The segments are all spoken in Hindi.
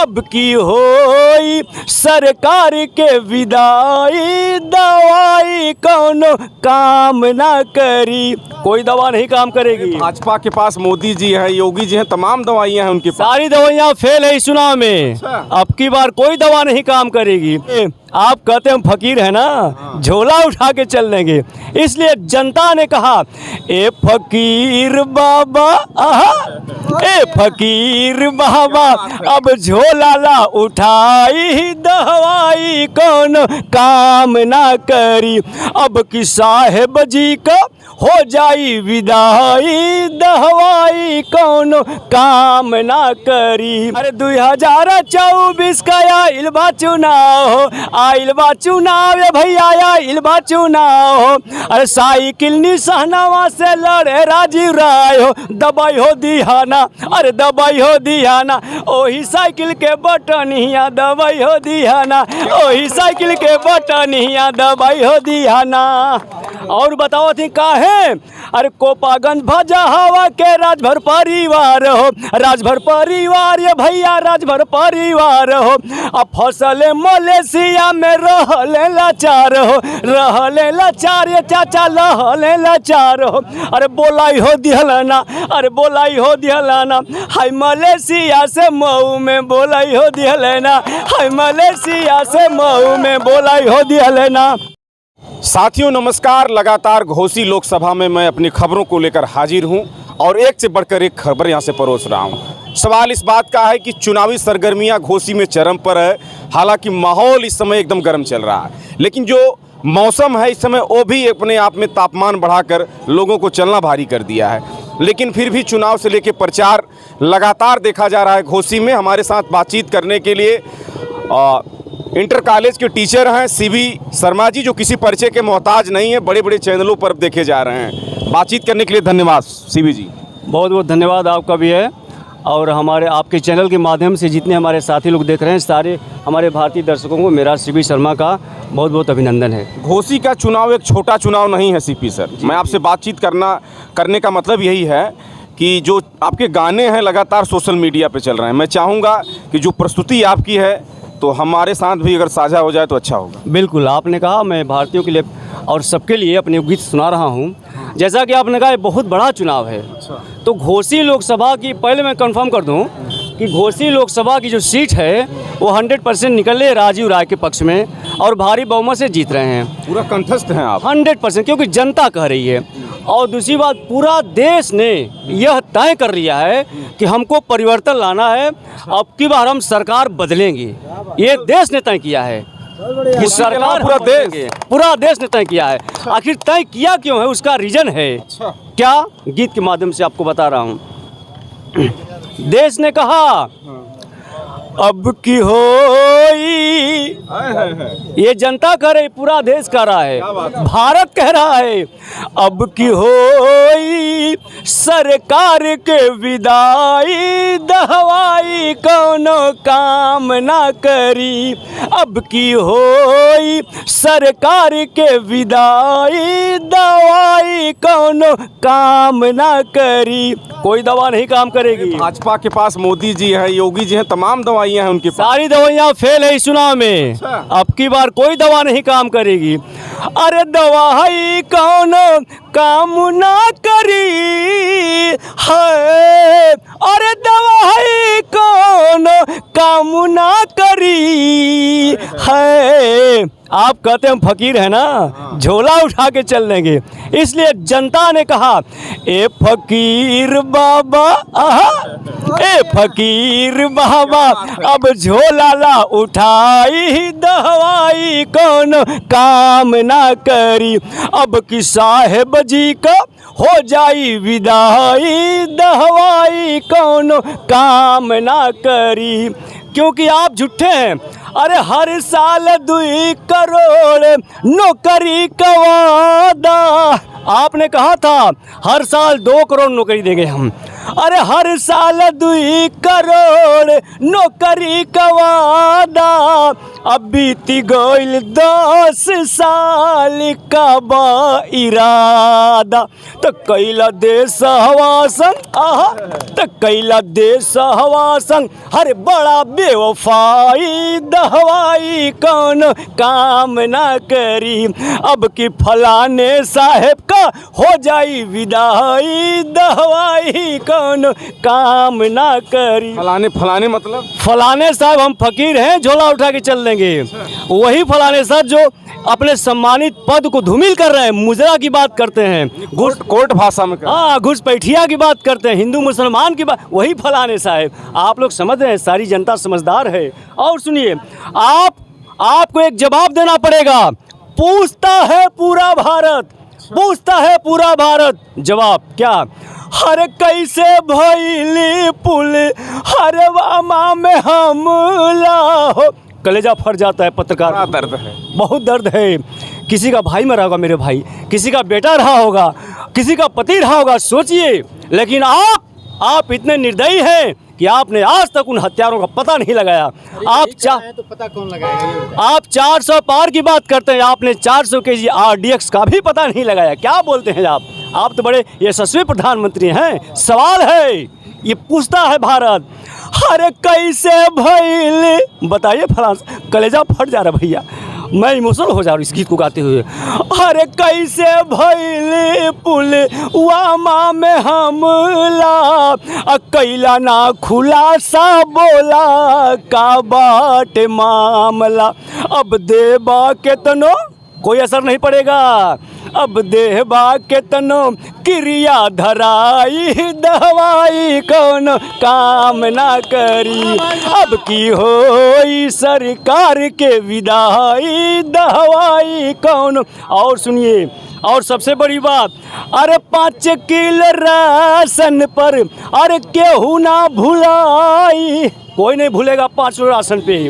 अब की होई सरकार के विदाई, दवाई कौनो काम ना करी। कोई दवा नहीं काम करेगी। भाजपा के पास मोदी जी हैं, योगी जी हैं, तमाम दवाइयां हैं उनके पास। सारी दवाइयाँ फेल है इस चुनाव में। अब की बार कोई दवा नहीं काम करेगी। आप कहते हैं फकीर है ना, झोला उठा के चल लेंगे, इसलिए जनता ने कहा ए फकीर बाबा, ए फकीर बाबा अब झोला ला उठाई, दवाई कौन काम ना करी। अब की साहेब जी का हो जाई विदाई, दवाई कौन काम ना करी। अरे 2024 का आइल बा चुनाव हो, आइल बा चुनाव ये भैया, आइल बा चुनाव हो। अरे साइकिल निशानावा से लड़े राजीव राय हो, दबाई हो दिहाना, अरे दबाई हो दिहाना, ओही साइकिल के बटनिया दबाई हो दिहाना, ओही साइकिल के बटनिया दबाई हो दिहाना। और बताओ थी काहे, अरे कोपागंज भजा हवा के राजभर परिवार हो, राजभर परिवार ये भैया, राजभर परिवार हो। अब फसल मलेशिया में रहले लाचार हो, रहले लाचार ये चाचा रहले लाचार हो। अरे बोलाई हो दिहलाना, अरे बोलाई हो दिहलाना, हाय मलेशिया से मऊ में बोलाई हो दिहलाना, हाय मलेशिया से मऊ में बोलाई हो दिहलाना। साथियों नमस्कार, लगातार घोसी लोकसभा में मैं अपनी खबरों को लेकर हाजिर हूं और एक से बढ़कर एक खबर यहां से परोस रहा हूं। सवाल इस बात का है कि चुनावी सरगर्मियां घोसी में चरम पर है। हालांकि माहौल इस समय एकदम गर्म चल रहा है, लेकिन जो मौसम है इस समय वो भी अपने आप में तापमान बढ़ाकर लोगों को चलना भारी कर दिया है। लेकिन फिर भी चुनाव से लेकर प्रचार लगातार देखा जा रहा है घोसी में। हमारे साथ बातचीत करने के लिए इंटर कॉलेज के टीचर हैं सीबी शर्मा जी, जो किसी परिचय के मोहताज नहीं है, बड़े बड़े चैनलों पर देखे जा रहे हैं। बातचीत करने के लिए धन्यवाद सीबी जी। बहुत बहुत धन्यवाद आपका भी है, और हमारे आपके चैनल के माध्यम से जितने हमारे साथी लोग देख रहे हैं, सारे हमारे भारतीय दर्शकों को मेरा सीबी शर्मा का बहुत बहुत अभिनंदन है। घोसी का चुनाव एक छोटा चुनाव नहीं है सीपी सर। मैं आपसे बातचीत करने का मतलब यही है कि जो आपके गाने हैं लगातार सोशल मीडिया पे चल रहे हैं, मैं चाहूँगा कि जो प्रस्तुति आपकी है तो हमारे साथ भी अगर साझा हो जाए तो अच्छा होगा। बिल्कुल, आपने कहा मैं भारतीयों के लिए और सबके लिए अपने गीत सुना रहा हूँ। जैसा कि आपने कहा बहुत बड़ा चुनाव है, तो घोसी लोकसभा की, पहले मैं कंफर्म कर दूं कि घोसी लोकसभा की जो सीट है वो 100% निकले राजीव राय के पक्ष में और भारी बहुमत से जीत रहे हैं। पूरा कंठस्थ हैं आप? 100%, क्योंकि जनता कह रही है। और दूसरी बात, पूरा देश ने यह तय कर लिया है कि हमको परिवर्तन लाना है, अब की बार हम सरकार बदलेंगे। ये देश ने तय किया है कि सरकार, पूरा देश ने तय किया है। आखिर तय किया क्यों है, उसका रीजन है क्या, गीत के माध्यम से आपको बता रहा हूँ। देश ने कहा अब की होई, ये जनता कह रही, पूरा देश कह रहा है, भारत कह रहा है, अब की होई सरकार के विदाई, दवाई कौनो काम ना करी। अब की होई सरकार के विदाई, दवाई कौनो काम ना करी। कोई दवा नहीं काम करेगी। भाजपा के पास मोदी जी हैं, योगी जी हैं, तमाम दवाइयां हैं उनके पास। सारी दवाइयाँ फेल है इस चुनाव में। अब की बार कोई दवा नहीं काम करेगी। अरे दवाई कौनो काम ना करी है, अरे दवाई कौनो काम ना करी है। आप कहते हैं फकीर है ना, झोला उठा के चल लेंगे, इसलिए जनता ने कहा ए फकीर बाबा, ए फकीर बाबा अब झोला ला उठाई, दवाई कौन काम ना करी। अब की साहेब जी का हो जाई विदाई, दवाई कौन काम ना करी। क्योंकि आप झूठे हैं। अरे हर साल 2 करोड़ नौकरी का वादा, आपने कहा था हर साल 2 करोड़ नौकरी देंगे हम। अरे हर साल 2 करोड़ नौकरी का वादा, अब बीती गईल 10 साल का बा इरादा। तो कैला देश हवासन, आहा तो कैला देश हवासन, हर बड़ा बेवफाई दहवाई कौन काम ना करी, अब कि फलाने साहेब का हो जाई विदाई दहवाई कौन काम ना करी। फलाने मतलब फलाने साहब हम फकीर हैं, झोला उठा के चल देंगे। वही फलाने साहब जो अपने सम्मानित पद को धूमिल कर रहे हैं, मुजरा की बात करते हैं, कोर्ट भाषा में घुसपैठिया की बात करते हैं, हिंदू मुसलमान की बात, वही फलाने साहब। आप लोग समझ रहे हैं, सारी जनता समझदार है। और सुनिए, आपको एक जवाब देना पड़ेगा। पूछता है पूरा भारत, पूछता है पूरा भारत, जवाब क्या? हर कैसे भइली पुल हर वामा में हमला हो। कलेजा फट जाता है पत्रकार, दर्द है, बहुत दर्द है। किसी का भाई मरा होगा मेरे भाई, किसी का बेटा रहा होगा, किसी का पति रहा होगा, सोचिए। लेकिन आप इतने निर्दयी हैं कि आपने आज तक उन हत्यारों का पता नहीं लगाया। तो पता कौन लगाएगा? आप 400 पार की बात करते हैं, आपने 400 केजी RDX का भी पता नहीं लगाया। क्या बोलते हैं आप तो बड़े यशस्वी प्रधानमंत्री हैं। सवाल है, ये पूछता है भारत, अरे कैसे भइल, बताइए फलां, कलेजा फट जा रहा भैया, मैं इमोशनल हो जा रहा हूँ इस गीत को गाते हुए। अरे कैसे भइल पुल वामा में हमला, कैला ना खुलासा बोला का बाटे मामला, अब देबा के तनो कोई असर नहीं पड़ेगा, अब देहबा के तनो क्रिया धराई दवाई कौन काम ना करी, अब की होई सरकार के विदाई दवाई कौन। और सुनिए, और सबसे बड़ी बात, अरे 5 किलो राशन पर अरे केहू ना भुलाई, कोई नहीं भूलेगा 5 किलो राशन पे,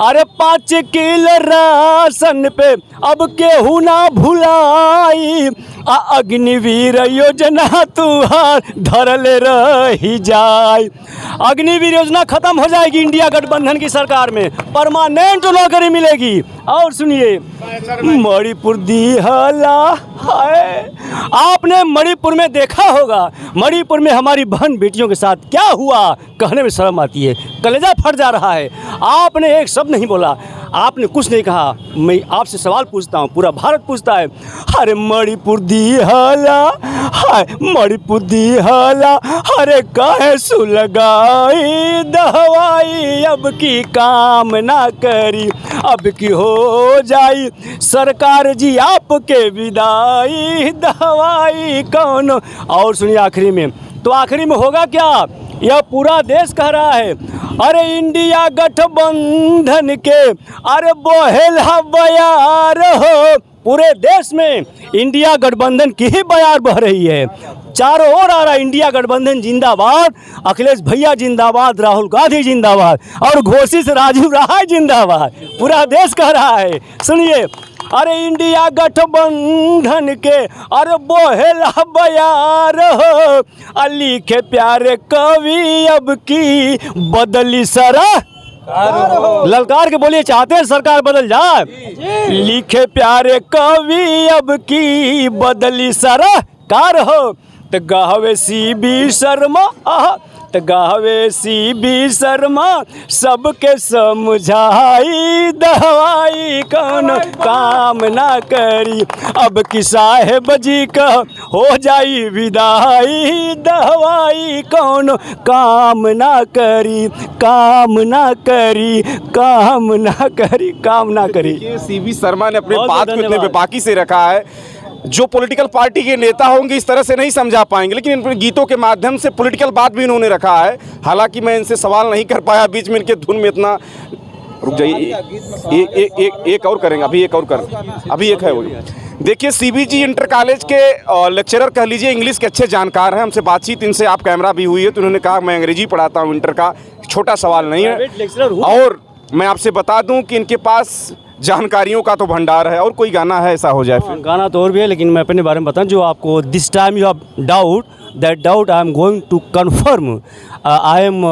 अरे 5 किलो राशन पे अब केहू ना भुलाई, अग्निवीर योजना तुहार धरल रही जाए। अग्निवीर योजना खत्म हो जाएगी इंडिया गठबंधन की सरकार में, परमानेंट नौकरी मिलेगी। और सुनिए, मणिपुर दिहला है, आपने मणिपुर में देखा होगा, मणिपुर में हमारी बहन बेटियों के साथ क्या हुआ, कहने में शर्म आती है, कलेजा फट जा रहा है। आपने एक शब्द नहीं बोला, आपने कुछ नहीं कहा। मैं आपसे सवाल पूछता हूँ, पूरा भारत पूछता है, अरे मणिपुर दिहला हाय, मणिपुर दिहला, अरे काहे सुलगाई दवाई, अब की काम ना करी, अब की हो जाई सरकार जी आपके विदाई दवाई कौन। और सुनिए आखिरी में, तो आखिरी में होगा क्या, यह पूरा देश कह रहा है, अरे इंडिया गठबंधन के अरे बोहेला बयार हो, पूरे देश में इंडिया गठबंधन की ही बयार बह रही है, चारों ओर आ रहा है इंडिया गठबंधन जिंदाबाद, अखिलेश भैया जिंदाबाद, राहुल गांधी जिंदाबाद, और घोषी से राजीव राय जिंदाबाद, पूरा देश कह रहा है। सुनिए, अरे इंडिया गठबंधन के अरे बोहेला बयार हो, लिखे प्यारे कवि अब की बदली सरा, ललकार के बोलिए, चाहते हैं सरकार बदल जाए, लिखे प्यारे कवि अब की बदली सरकार हो, तो गावे CB शर्मा, तो गावे CB शर्मा, सबके समझाई दवाई कौन काम ना करी, अब की साहेब जी का हो जाई विदाई दवाई कौन काम ना करी, काम ना करी, काम ना करी, काम ना करी। CB शर्मा ने अपने बात को इतने बेबाकी से रखा है, जो पॉलिटिकल पार्टी के नेता होंगे इस तरह से नहीं समझा पाएंगे, लेकिन इन गीतों के माध्यम से पॉलिटिकल बात भी इन्होंने रखा है। हालांकि मैं इनसे सवाल नहीं कर पाया, बीच में इनके धुन में इतना, रुक जाइए, एक और करेंगे, अभी एक और कर, अभी एक है वो। देखिए, CB जी इंटर कॉलेज के लेक्चरर कह लीजिए, इंग्लिश के अच्छे जानकार हैं। हमसे बातचीत इनसे आप कैमरा भी हुई है, तो उन्होंने कहा मैं अंग्रेजी पढ़ाता हूँ इंटर का, छोटा सवाल नहीं है। और मैं आपसे बता दूं कि इनके पास जानकारियों का तो भंडार है। और कोई गाना है ऐसा हो जाए फिर? गाना तो और भी है, लेकिन मैं अपने बारे में बताऊं, जो आपको this time you have doubt that doubt I am going to confirm. I am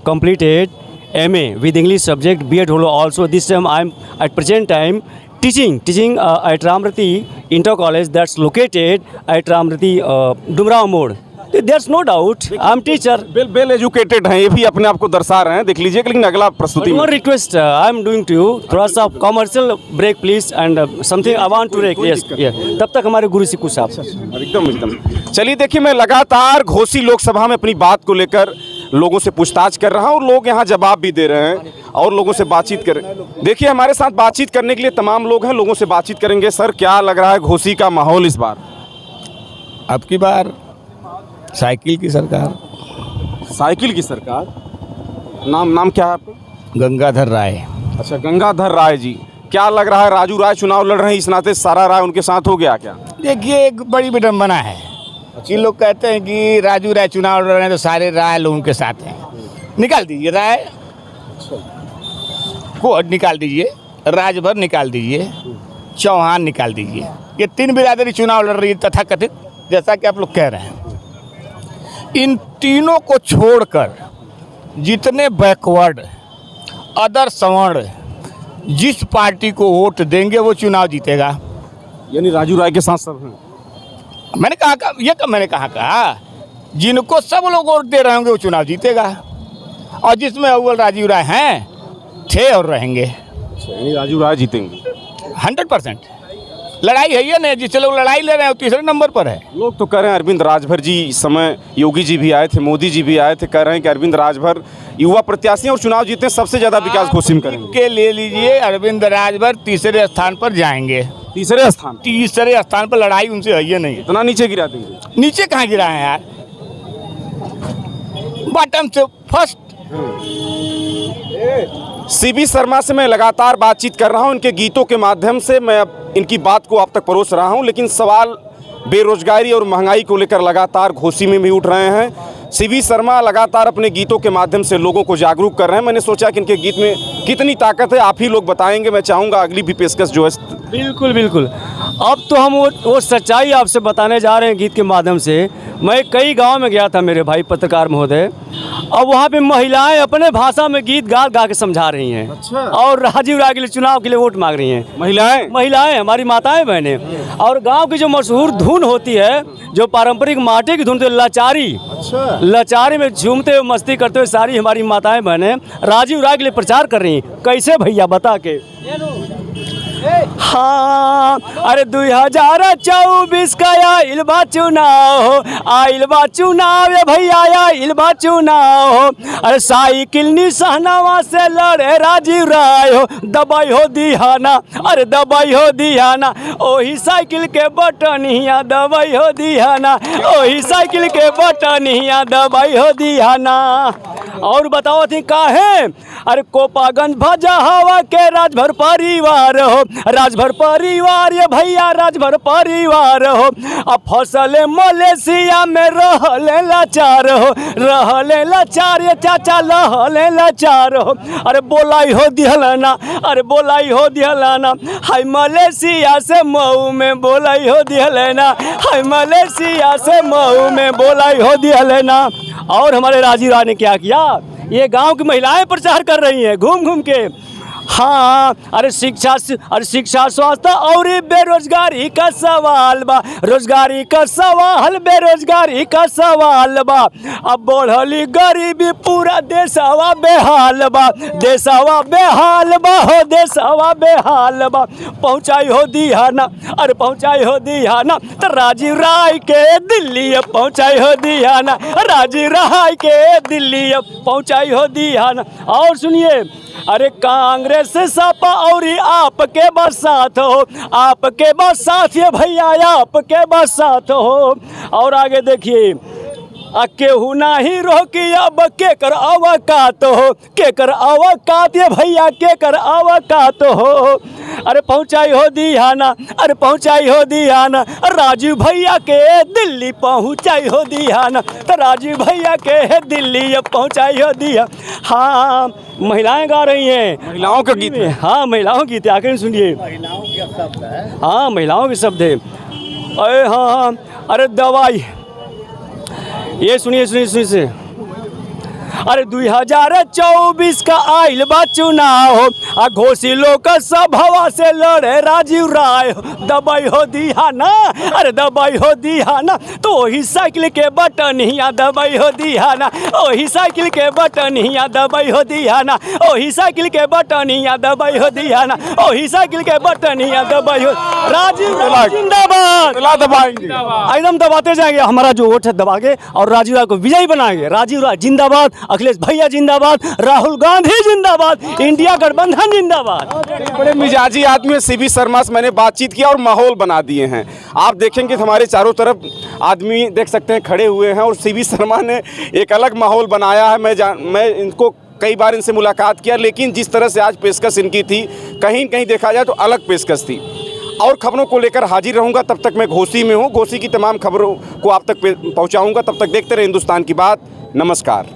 completed MA with English subject, B.Ed also. This time I am at present time teaching at Ramrati Inter College that's located at Ramrati Dumrao Mode. There's no doubt. I am teacher. Well educated हैं, ये भी अपने आप को दर्शा रहे हैं, देख लीजिए। लेकिन अगला प्रस्तुति में One request I am doing to you, थोड़ा सा commercial break please and something I want to break. Yes, yeah. तब तक हमारे गुरु सिक्कू साहब। एकदम। चलिए देखिए, मैं लगातार घोसी लोकसभा में अपनी बात को लेकर लोगों से पूछताछ कर रहा हूँ और लोग यहाँ जवाब भी दे रहे हैं और लोगों से बातचीत कर रहे हैं। देखिए, हमारे साथ बातचीत करने के लिए तमाम लोग हैं, लोगों से बातचीत करेंगे। सर, क्या लग रहा है घोसी का माहौल इस बार? अब की बार साइकिल की सरकार। साइकिल की सरकार। नाम क्या है आपका? गंगाधर राय। अच्छा, गंगाधर राय जी। क्या लग रहा है, राजू राय चुनाव लड़ रहे हैं, इस नाते सारा राय उनके साथ हो गया क्या? देखिए, एक बड़ी विडम्बना है कि लोग कहते हैं कि राजू राय चुनाव लड़ रहे हैं तो सारे राय लोगों के साथ हैं। निकाल दीजिए राय को, निकाल दीजिए राजभर, निकाल दीजिए चौहान, निकाल दीजिए। ये तीन बिरादरी चुनाव लड़ रही है तथाकथित, जैसा कि आप लोग कह रहे हैं। इन तीनों को छोड़कर जितने बैकवर्ड अदर सवर्ण जिस पार्टी को वोट देंगे वो चुनाव जीतेगा। यानी राजू राय के साथ सब हैं। मैंने कहा ये कब मैंने कहा जिनको सब लोग वोट दे रहे होंगे वो चुनाव जीतेगा, और जिसमें अव्वल राजीव राय हैं, थे और रहेंगे। यानी राजू राय जीतेंगे 100%। लड़ाई है ये नहीं, जिससे लोग लड़ाई ले रहे हैं वो तीसरे नंबर पर है। लोग तो कह रहे हैं अरविंद राजभर जी, इस समय योगी जी भी आए थे, मोदी जी भी आए थे, कह रहे हैं कि अरविंद राजभर युवा प्रत्याशी और चुनाव जीते सबसे ज्यादा विकास घोसी में करेंगे। के ले लीजिए, अरविंद राजभर तीसरे स्थान पर जाएंगे। तीसरे स्थान पर लड़ाई उनसे है ये नहीं। इतना नीचे गिरा देंगे? नीचे कहाँ गिरा है यार, बॉटम से फर्स्ट। सीबी शर्मा से मैं लगातार बातचीत कर रहा हूं, इनके गीतों के माध्यम से मैं इनकी बात को आप तक परोस रहा हूं, लेकिन सवाल बेरोजगारी और महंगाई को लेकर लगातार घोसी में भी उठ रहे हैं। सीबी शर्मा लगातार अपने गीतों के माध्यम से लोगों को जागरूक कर रहे हैं। मैंने सोचा कि इनके गीत में कितनी ताकत है आप ही लोग बताएंगे। मैं चाहूँगा अगली भी पेशकश जो है। बिल्कुल। अब तो हम वो सच्चाई आपसे बताने जा रहे हैं गीत के माध्यम से। मैं कई गांव में गया था मेरे भाई पत्रकार महोदय, और वहाँ पे महिलाएं अपने भाषा में गीत गा के समझा रही हैं। अच्छा। और राजीव राय के लिए चुनाव के लिए वोट मांग रही हैं। महिलाएं हमारी माताएं बहनें। और गांव की जो मशहूर धुन होती है, जो पारंपरिक माटी की धुन, तो लाचारी। अच्छा। लाचारी में झूमते हुए मस्ती करते हुए सारी हमारी माताएं बहनें राजीव राय के लिए प्रचार कर रही हैं। कैसे भैया बता के? हाँ, अरे 2024 का आइल बा चुनाव ये भैया आइल बा चुनाव। अरे साइकिल निशानावा से लड़े राजीव राय हो, दबाई हो दिहाना, अरे दबाई हो दिहाना, ओही साइकिल के बटनिया दबाई हो दिहाना, ओही साइकिल के बटनिया दबाई हो दिहाना। और बताओ थी काहे? अरे कोपागंज भजा हवा के राजभर परिवार हो, राजभर परिवार ये भैया राजभर परिवार हो। अब फसल मलेशिया में रहले लाचार हो, रहले लाचार ये चाचा रहले लाचार हो। अरे बोलाई हो दिहलाना, अरे बोलाई हो दिहलाना, हाय मलेशिया से मऊ में बोलाई हो दिहलाना, हाय मलेशिया से मऊ में बोलाई हो दिहलाना। और हमारे राजीव राय ने क्या किया? ये गांव की महिलाएं प्रचार कर रही हैं घूम के। हाँ, अरे शिक्षा स्वास्थ्य और बेरोजगारी का सवाल बा, रोजगारी का सवाल बेरोजगारी का सवाल बा। अब बढ़ली गरीबी पूरा देशवा बेहाल बा, देशवा बेहाल बा हो, देशवा बेहाल बा। पहुँचाई हो दिहाना, अरे पहुँचाई हो दिहाना, तो राजीव राय के दिल्ली पहुँचाई हो दिहाना, राजीव राय के दिल्ली पहुँचाई हो दिहाना। और सुनिए, अरे कांग्रेस सपा और आपके बरसात हो, आपके बरसात ये भैया आपके बरसात हो। और आगे देखिए, केहू नाही रोकी अब के कर अवकात हो, के कर अवकात ये भैया के कर अवकात हो। अरे पहुँचाई हो दिहाना, अरे पहुँचाई हो दिहाना, राजीव भैया के दिल्ली पहुँचाई हो दिहाना, तो राजीव भैया के दिल्ली पहुँचाई हो दिया। हाँ, महिलाएं गा रही हैं, महिलाओं का गीत है। हाँ, महिलाओं की गीत, आखिर सुनिए। महिलाओं के शब्द है। हाँ, महिलाओं के शब्द है। अरे हाँ, अरे दवाई ये सुनिए सुनिए सुनिए। अरे 2024 का आइल बा चुनाव, आ घोसी लोग सब हवा से लड़े राजीव राय, दबाई हो दिया ना, अरे दबाई हो दिया ना, तो वही साइकिल के बटन हिया दबाई हो दिया ना, वही साइकिल के बटन हिया दबाई हो दिया ना, वही साइकिल के बटन हिया दबाई हो दिया ना, वही साइकिल के बटन हिया दबाई हो। राजीव राय जिंदाबाद, दबाएंगे। एकदम दबाते जाएंगे, हमारा जो वोट है दबागे और राजीव राय को विजयी बनाएंगे। राजीव राय जिंदाबाद, अखिलेश भैया जिंदाबाद, राहुल गांधी जिंदाबाद, इंडिया गठबंधन जिंदाबाद। बड़े मिजाजी आदमी है सीबी शर्मा से मैंने बातचीत किया और माहौल बना दिए हैं। आप देखेंगे हमारे चारों तरफ आदमी देख सकते हैं खड़े हुए हैं और सीबी शर्मा ने एक अलग माहौल बनाया है। मैं इनको कई बार इनसे मुलाकात किया, लेकिन जिस तरह से आज पेशकश इनकी थी, कहीं न कहीं देखा जाए तो अलग पेशकश थी। और खबरों को लेकर हाजिर रहूंगा। तब तक मैं घोसी में हूँ, घोसी की तमाम खबरों को आप तक पहुँचाऊँगा। तब तक देखते रहे हिंदुस्तान की बात। नमस्कार।